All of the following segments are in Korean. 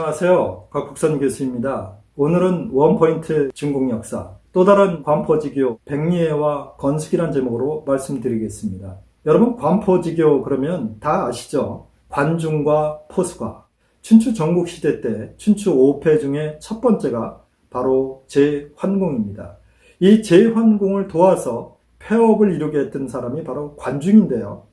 안녕하세요. 곽국선 교수입니다. 오늘은 원포인트 중국 역사, 또 다른 관포지교 백리애와 건숙이란 제목으로 말씀드리겠습니다. 여러분, 관포지교 그러면 다 아시죠? 관중과 포수가. 춘추 전국시대 때 춘추 5패 중에 첫 번째가 바로 제환공입니다. 이 제환공을 도와서 폐업을 이루게 했던 사람이 바로 관중인데요.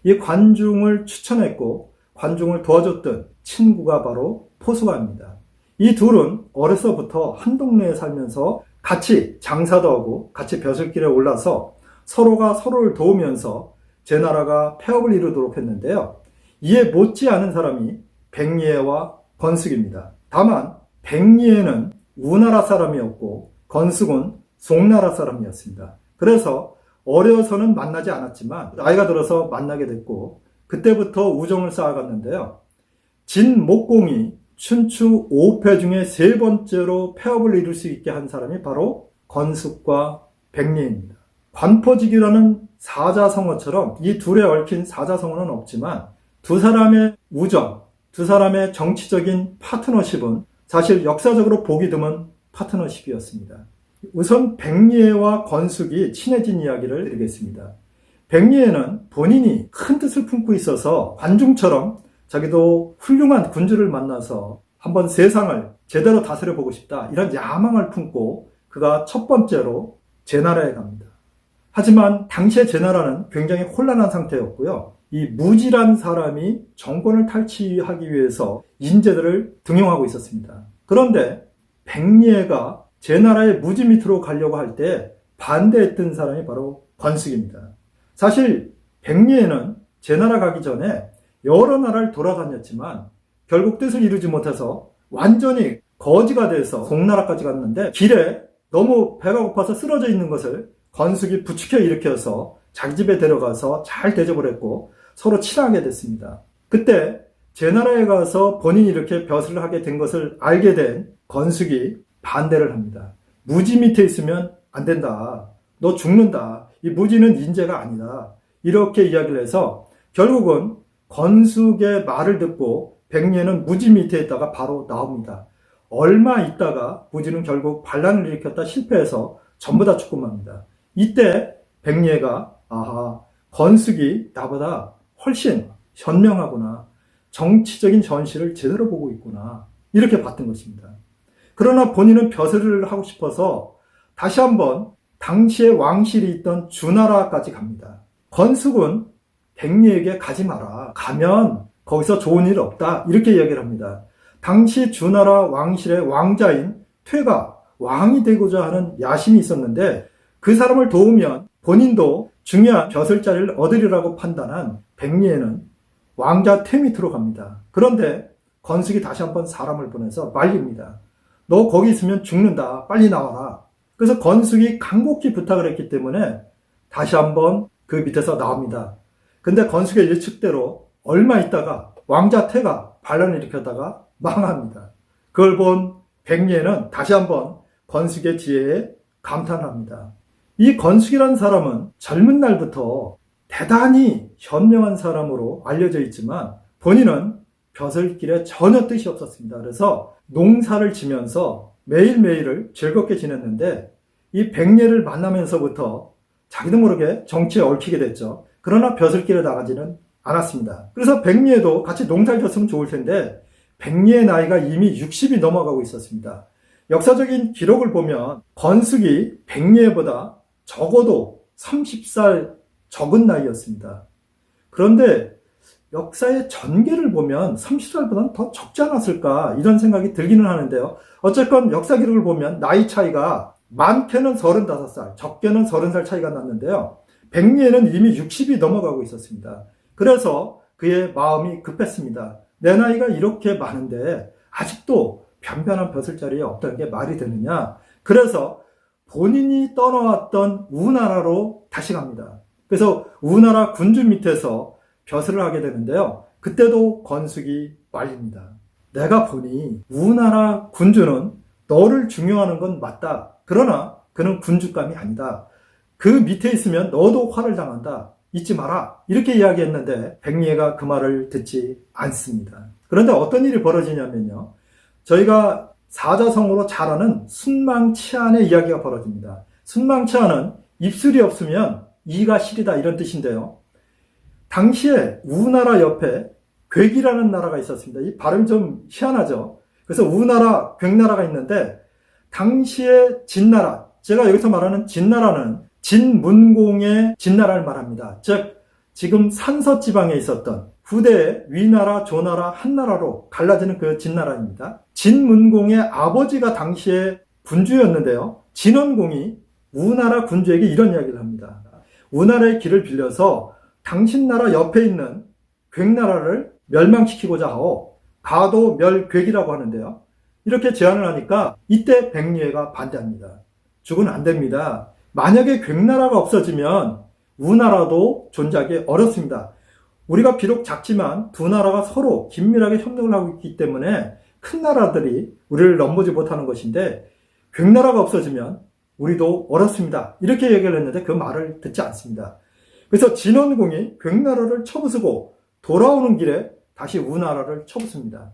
이 관중을 추천했고 관중을 도와줬던 친구가 바로 포수가입니다. 이 둘은 어려서부터 한 동네에 살면서 같이 장사도 하고 같이 벼슬길에 올라서 서로가 서로를 도우면서 제 나라가 폐업을 이루도록 했는데요. 이에 못지않은 사람이 백리애와 건숙입니다. 다만 백리애는 우나라 사람이었고 건숙은 송나라 사람이었습니다. 그래서 어려서는 만나지 않았지만 나이가 들어서 만나게 됐고 그때부터 우정을 쌓아갔는데요. 진목공이 춘추 5패 중에 세 번째로 폐업을 이룰 수 있게 한 사람이 바로 건숙과 백리애입니다. 관포지교라는 사자성어처럼 이 둘에 얽힌 사자성어는 없지만 두 사람의 우정, 두 사람의 정치적인 파트너십은 사실 역사적으로 보기 드문 파트너십이었습니다. 우선 백리애와 건숙이 친해진 이야기를 드리겠습니다. 백리애는 본인이 큰 뜻을 품고 있어서 관중처럼 자기도 훌륭한 군주를 만나서 한번 세상을 제대로 다스려보고 싶다, 이런 야망을 품고 그가 첫 번째로 제나라에 갑니다. 하지만 당시의 제나라는 굉장히 혼란한 상태였고요. 이 무지란 사람이 정권을 탈취하기 위해서 인재들을 등용하고 있었습니다. 그런데 백리애가 제나라의 무지 밑으로 가려고 할 때 반대했던 사람이 바로 건숙입니다. 사실 백리애는 제나라 가기 전에 여러 나라를 돌아다녔지만 결국 뜻을 이루지 못해서 완전히 거지가 돼서 송나라까지 갔는데 길에 너무 배가 고파서 쓰러져 있는 것을 건숙이 부추겨 일으켜서 자기 집에 데려가서 잘 대접을 했고 서로 친하게 됐습니다. 그때 제나라에 가서 본인이 이렇게 벼슬을 하게 된 것을 알게 된 건숙이 반대를 합니다. 무지 밑에 있으면 안 된다. 너 죽는다. 이 무지는 인재가 아니다. 이렇게 이야기를 해서 결국은 건숙의 말을 듣고 백리애는 무지 밑에 있다가 바로 나옵니다. 얼마 있다가 무지는 결국 반란을 일으켰다 실패해서 전부 다 죽고맙니다. 이때 백리애가 건숙이 나보다 훨씬 현명하구나. 정치적인 전시를 제대로 보고 있구나. 이렇게 봤던 것입니다. 그러나 본인은 벼슬을 하고 싶어서 다시 한번 당시에 왕실이 있던 주나라까지 갑니다. 건숙은 백리애에게 가지 마라. 가면 거기서 좋은 일 없다. 이렇게 이야기를 합니다. 당시 주나라 왕실의 왕자인 퇴가 왕이 되고자 하는 야심이 있었는데 그 사람을 도우면 본인도 중요한 벼슬자리를 얻으리라고 판단한 백리애는 왕자 퇴 밑으로 갑니다. 그런데 건숙이 다시 한번 사람을 보내서 말립니다. 너 거기 있으면 죽는다. 빨리 나와라. 그래서 건숙이 간곡히 부탁을 했기 때문에 다시 한번 그 밑에서 나옵니다. 근데 건숙의 예측대로 얼마 있다가 왕자 태가 반란을 일으켰다가 망합니다. 그걸 본 백리애는 다시 한번 건숙의 지혜에 감탄합니다. 이 건숙이라는 사람은 젊은 날부터 대단히 현명한 사람으로 알려져 있지만 본인은 벼슬길에 전혀 뜻이 없었습니다. 그래서 농사를 지면서 매일매일을 즐겁게 지냈는데 이 백리애를 만나면서부터 자기도 모르게 정치에 얽히게 됐죠. 그러나 벼슬길에 나가지는 않았습니다. 그래서 백리애도 같이 농사를 졌으면 좋을 텐데 백리애 나이가 이미 60이 넘어가고 있었습니다. 역사적인 기록을 보면 건숙이 백리애보다 적어도 30살 적은 나이였습니다. 그런데 역사의 전개를 보면 30살보다는 더 적지 않았을까 이런 생각이 들기는 하는데요. 어쨌건 역사 기록을 보면 나이 차이가 많게는 35살, 적게는 30살 차이가 났는데요. 백리애는 이미 60이 넘어가고 있었습니다. 그래서 그의 마음이 급했습니다. 내 나이가 이렇게 많은데 아직도 변변한 벼슬자리에 없다는 게 말이 되느냐. 그래서 본인이 떠나왔던 우나라로 다시 갑니다. 그래서 우나라 군주 밑에서 벼슬을 하게 되는데요. 그때도 건숙이 말립니다. 내가 보니 우나라 군주는 너를 중용하는 건 맞다. 그러나 그는 군주감이 아니다. 그 밑에 있으면 너도 화를 당한다. 잊지 마라. 이렇게 이야기했는데 백리애가 그 말을 듣지 않습니다. 그런데 어떤 일이 벌어지냐면요. 저희가 사자성어로 잘 아는 순망치안의 이야기가 벌어집니다. 순망치안은 입술이 없으면 이가 시리다 이런 뜻인데요. 당시에 우나라 옆에 괴기라는 나라가 있었습니다. 이 발음 좀 희한하죠. 그래서 우나라, 괴나라가 있는데 당시에 진나라, 제가 여기서 말하는 진나라는 진문공의 진나라를 말합니다. 즉 지금 산서지방에 있었던 후대에 위나라, 조나라, 한나라로 갈라지는 그 진나라입니다. 진문공의 아버지가 당시에 군주였는데요. 진원공이 우나라 군주에게 이런 이야기를 합니다. 우나라의 길을 빌려서 당신 나라 옆에 있는 괴나라를 멸망시키고자 하오. 가도 멸괴기라고 하는데요. 이렇게 제안을 하니까 이때 백리해가 반대합니다. 죽은 안 됩니다. 만약에 괴나라가 없어지면 우나라도 존재하기 어렵습니다. 우리가 비록 작지만 두 나라가 서로 긴밀하게 협력을 하고 있기 때문에 큰 나라들이 우리를 넘보지 못하는 것인데 괴나라가 없어지면 우리도 어렵습니다. 이렇게 얘기를 했는데 그 말을 듣지 않습니다. 그래서 진원공이 괴나라를 쳐부수고 돌아오는 길에 다시 우나라를 쳐부숩니다.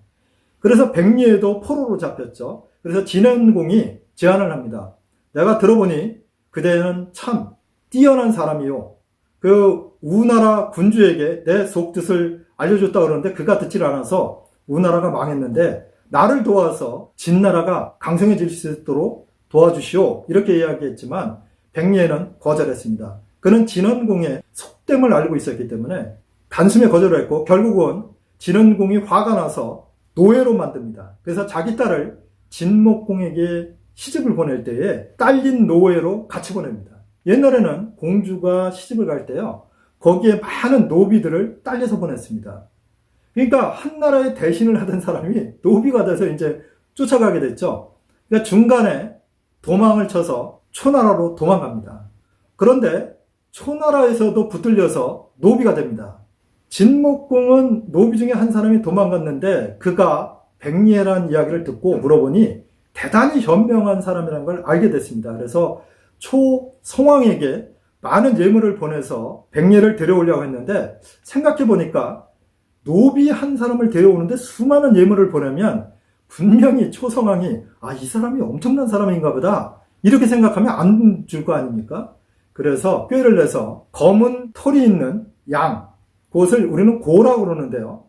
그래서 백리해도 포로로 잡혔죠. 그래서 진원공이 제안을 합니다. 내가 들어보니 그대는 참 뛰어난 사람이요. 그 우나라 군주에게 내 속뜻을 알려줬다 그러는데 그가 듣질 않아서 우나라가 망했는데 나를 도와서 진나라가 강성해질 수 있도록 도와주시오. 이렇게 이야기했지만 백리해는 거절했습니다. 그는 진원공의 속됨을 알고 있었기 때문에 단숨에 거절을 했고 결국은 진원공이 화가 나서 노예로 만듭니다. 그래서 자기 딸을 진목공에게 시집을 보낼 때에 딸린 노예로 같이 보냅니다. 옛날에는 공주가 시집을 갈 때요, 거기에 많은 노비들을 딸려서 보냈습니다. 그러니까 한 나라의 대신을 하던 사람이 노비가 돼서 이제 쫓아가게 됐죠. 그러니까 중간에 도망을 쳐서 초나라로 도망갑니다. 그런데 초나라에서도 붙들려서 노비가 됩니다. 진목공은 노비 중에 한 사람이 도망갔는데 그가 백리해라는 이야기를 듣고 물어보니 대단히 현명한 사람이라는 걸 알게 됐습니다. 그래서 초성왕에게 많은 예물을 보내서 백리해를 데려오려고 했는데 생각해보니까 노비 한 사람을 데려오는데 수많은 예물을 보내면 분명히 초성왕이 이 사람이 엄청난 사람인가 보다 이렇게 생각하면 안 줄 거 아닙니까? 그래서 꾀를 내서 검은 털이 있는 양, 그것을 우리는 고라고 그러는데요.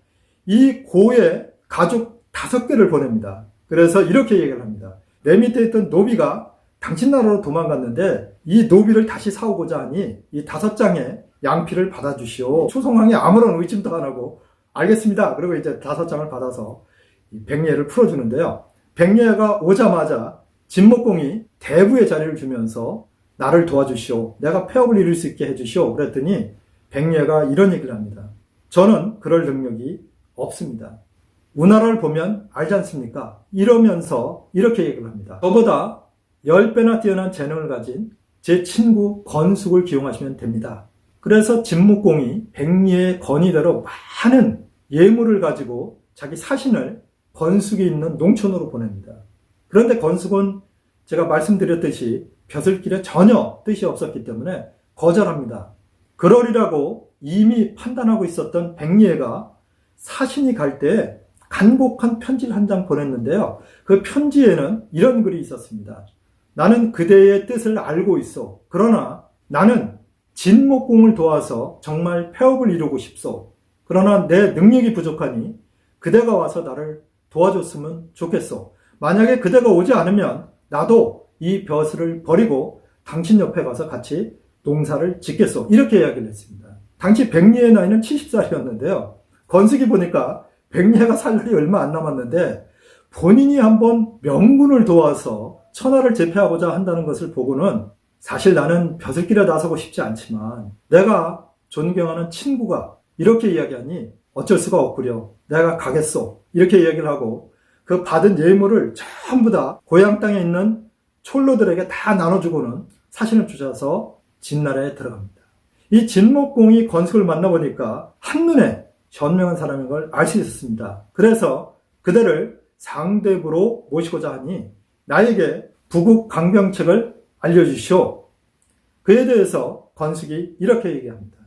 이 고에 가죽 5개를 보냅니다. 그래서 이렇게 얘기를 합니다. 내 밑에 있던 노비가 당신 나라로 도망갔는데 이 노비를 다시 사오고자 하니 이 5장의 양피를 받아주시오. 초성왕이 아무런 의심도 안 하고 알겠습니다. 그리고 이제 5장을 받아서 백리해를 풀어주는데요. 백리해가 오자마자 진목공이 대부의 자리를 주면서 나를 도와주시오. 내가 폐업을 이룰 수 있게 해주시오. 그랬더니 백리해가 이런 얘기를 합니다. 저는 그럴 능력이 없습니다. 우나라를 보면 알지 않습니까? 이러면서 이렇게 얘기를 합니다. 저보다 10배나 뛰어난 재능을 가진 제 친구 건숙을 기용하시면 됩니다. 그래서 진목공이 백리해의 건의대로 많은 예물을 가지고 자기 사신을 건숙이 있는 농촌으로 보냅니다. 그런데 건숙은 제가 말씀드렸듯이 벼슬길에 전혀 뜻이 없었기 때문에 거절합니다. 그러리라고 이미 판단하고 있었던 백리해가 사신이 갈 때 간곡한 편지를 한 장 보냈는데요. 그 편지에는 이런 글이 있었습니다. 나는 그대의 뜻을 알고 있어. 그러나 나는 진목공을 도와서 정말 폐업을 이루고 싶소. 그러나 내 능력이 부족하니 그대가 와서 나를 도와줬으면 좋겠소. 만약에 그대가 오지 않으면 나도 이 벼슬을 버리고 당신 옆에 가서 같이 농사를 짓겠소. 이렇게 이야기를 했습니다. 당시 백리의 나이는 70살이었는데요. 건숙이 보니까 백리해가 살 날이 얼마 안 남았는데 본인이 한번 명군을 도와서 천하를 제패하고자 한다는 것을 보고는 사실 나는 벼슬길에 나서고 싶지 않지만 내가 존경하는 친구가 이렇게 이야기하니 어쩔 수가 없구려. 내가 가겠소. 이렇게 이야기를 하고 그 받은 예물을 전부 다 고향 땅에 있는 촐로들에게 다 나눠주고는 사신을 주셔서 진나라에 들어갑니다. 이 진목공이 건숙을 만나보니까 한눈에 현명한 사람인 걸 알 수 있었습니다. 그래서 그대를 상대부로 모시고자 하니 나에게 부국 강병책을 알려주시오. 그에 대해서 건숙이 이렇게 얘기합니다.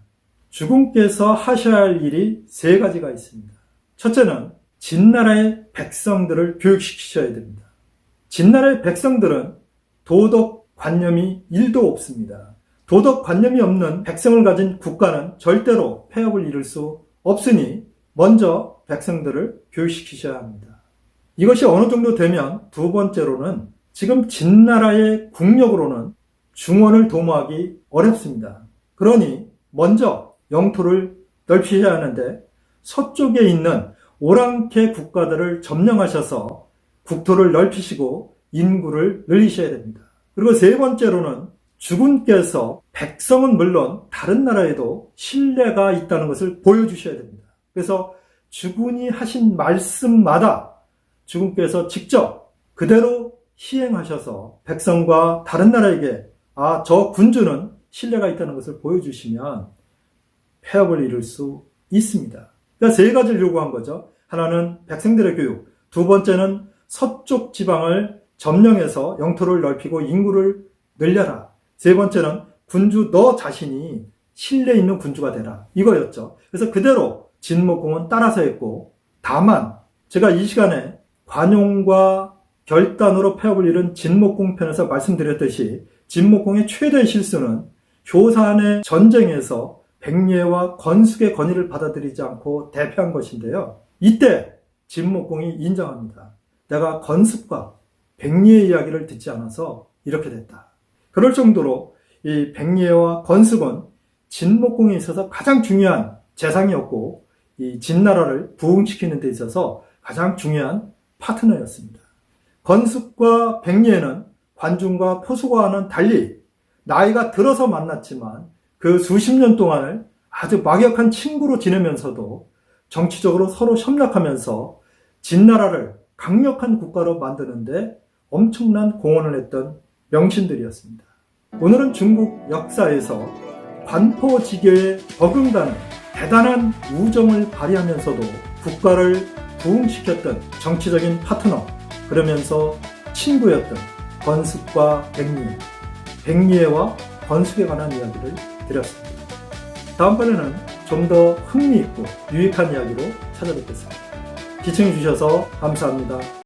주공께서 하셔야 할 일이 3가지가 있습니다. 첫째는 진나라의 백성들을 교육시키셔야 됩니다. 진나라의 백성들은 도덕관념이 1도 없습니다. 도덕관념이 없는 백성을 가진 국가는 절대로 폐업을 이룰 수 없으니 먼저 백성들을 교육시키셔야 합니다. 이것이 어느 정도 되면 두 번째로는 지금 진나라의 국력으로는 중원을 도모하기 어렵습니다. 그러니 먼저 영토를 넓히셔야 하는데 서쪽에 있는 오랑캐 국가들을 점령하셔서 국토를 넓히시고 인구를 늘리셔야 됩니다. 그리고 세 번째로는 주군께서 백성은 물론 다른 나라에도 신뢰가 있다는 것을 보여주셔야 됩니다. 그래서 주군이 하신 말씀마다 주군께서 직접 그대로 시행하셔서 백성과 다른 나라에게 저 군주는 신뢰가 있다는 것을 보여주시면 폐업을 이룰 수 있습니다. 그러니까 세 가지를 요구한 거죠. 하나는 백성들의 교육, 두 번째는 서쪽 지방을 점령해서 영토를 넓히고 인구를 늘려라. 세 번째는 군주 너 자신이 신뢰 있는 군주가 되라. 이거였죠. 그래서 그대로 진목공은 따라서 했고, 다만 제가 이 시간에 관용과 결단으로 폐업을 이룬 진목공 편에서 말씀드렸듯이 진목공의 최대의 실수는 효산의 전쟁에서 백리와 건숙의 건의를 받아들이지 않고 대패한 것인데요. 이때 진목공이 인정합니다. 내가 건숙과 백리의 이야기를 듣지 않아서 이렇게 됐다. 그럴 정도로 이 백리와 건숙은 진목공에 있어서 가장 중요한 재상이었고 이 진나라를 부흥시키는 데 있어서 가장 중요한 파트너였습니다. 건숙과 백리에는 관중과 포수과와는 달리 나이가 들어서 만났지만 그 수십 년 동안을 아주 막역한 친구로 지내면서도 정치적으로 서로 협력하면서 진나라를 강력한 국가로 만드는데 엄청난 공헌을 했던 명신들이었습니다. 오늘은 중국 역사에서 관포지교에 버금가는 대단한 우정을 발휘하면서도 국가를 부흥시켰던 정치적인 파트너, 그러면서 친구였던 건숙과 백리, 백리와 건숙에 관한 이야기를 드렸습니다. 다음번에는 좀 더 흥미있고 유익한 이야기로 찾아뵙겠습니다. 시청해 주셔서 감사합니다.